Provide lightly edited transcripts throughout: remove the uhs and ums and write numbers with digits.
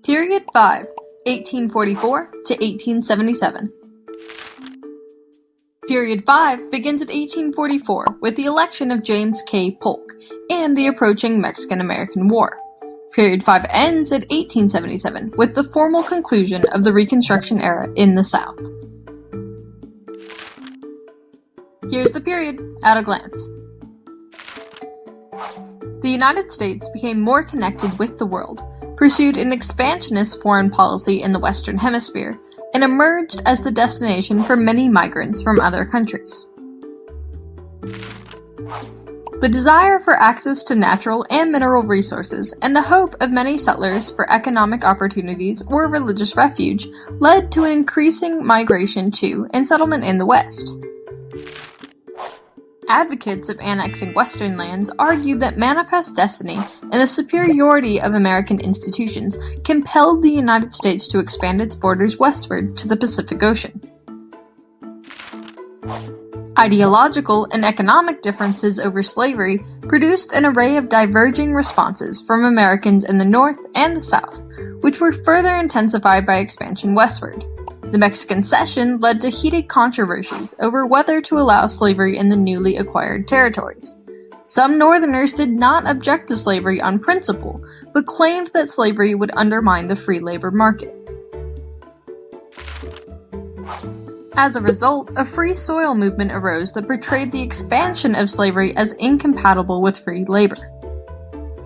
Period 5, 1844 to 1877. Period 5 begins at 1844 with the election of James K. Polk and the approaching Mexican-American War. Period 5 ends at 1877 with the formal conclusion of the Reconstruction Era in the South. Here's the period at a glance. The United States became more connected with the world, pursued an expansionist foreign policy in the Western Hemisphere, and emerged as the destination for many migrants from other countries. The desire for access to natural and mineral resources and the hope of many settlers for economic opportunities or religious refuge led to an increasing migration to and settlement in the West. Advocates of annexing Western lands argued that manifest destiny and the superiority of American institutions compelled the United States to expand its borders westward to the Pacific Ocean. Ideological and economic differences over slavery produced an array of diverging responses from Americans in the North and the South, which were further intensified by expansion westward. The Mexican Cession led to heated controversies over whether to allow slavery in the newly acquired territories. Some Northerners did not object to slavery on principle, but claimed that slavery would undermine the free labor market. As a result, a free soil movement arose that portrayed the expansion of slavery as incompatible with free labor.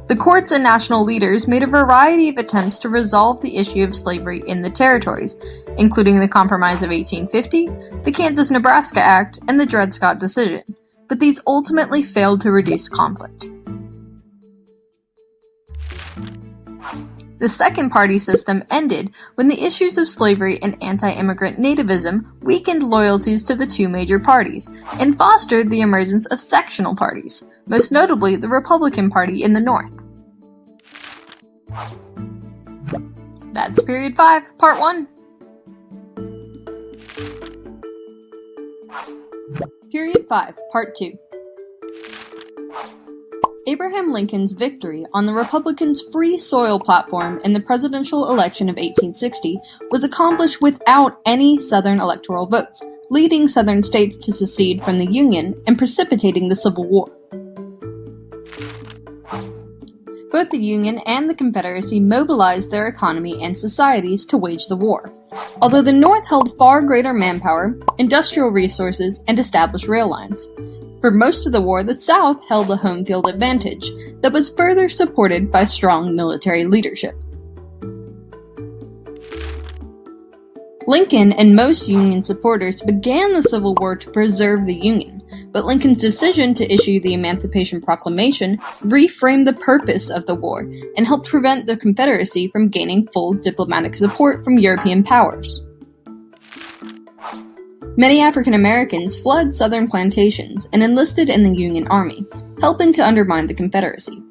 The courts and national leaders made a variety of attempts to resolve the issue of slavery in the territories, including the Compromise of 1850, the Kansas-Nebraska Act, and the Dred Scott decision, but these ultimately failed to reduce conflict. The second-party system ended when the issues of slavery and anti-immigrant nativism weakened loyalties to the two major parties and fostered the emergence of sectional parties, most notably the Republican Party in the North. That's Period 5, Part 1. Period 5, Part 2. Abraham Lincoln's victory on the Republicans' free soil platform in the presidential election of 1860 was accomplished without any Southern electoral votes, leading Southern states to secede from the Union and precipitating the Civil War. Both the Union and the Confederacy mobilized their economy and societies to wage the war, although the North held far greater manpower, industrial resources, and established rail lines. For most of the war, the South held a home field advantage that was further supported by strong military leadership. Lincoln and most Union supporters began the Civil War to preserve the Union, but Lincoln's decision to issue the Emancipation Proclamation reframed the purpose of the war and helped prevent the Confederacy from gaining full diplomatic support from European powers. Many African Americans fled Southern plantations and enlisted in the Union Army, helping to undermine the Confederacy.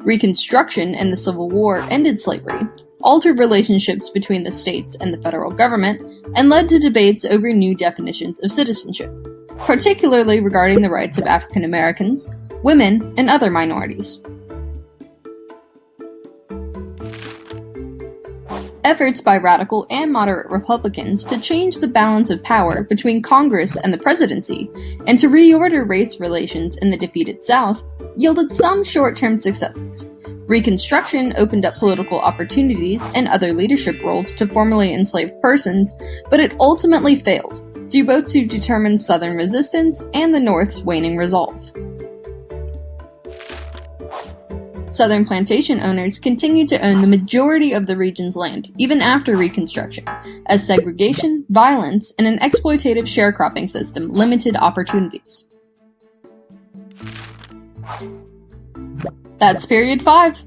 Reconstruction and the Civil War ended slavery, altered relationships between the states and the federal government, and led to debates over new definitions of citizenship, particularly regarding the rights of African Americans, women, and other minorities. Efforts by radical and moderate Republicans to change the balance of power between Congress and the presidency, and to reorder race relations in the defeated South, yielded some short-term successes. Reconstruction opened up political opportunities and other leadership roles to formerly enslaved persons, but it ultimately failed, due both to determined Southern resistance and the North's waning resolve. Southern plantation owners continued to own the majority of the region's land, even after Reconstruction, as segregation, violence, and an exploitative sharecropping system limited opportunities. That's Period 5.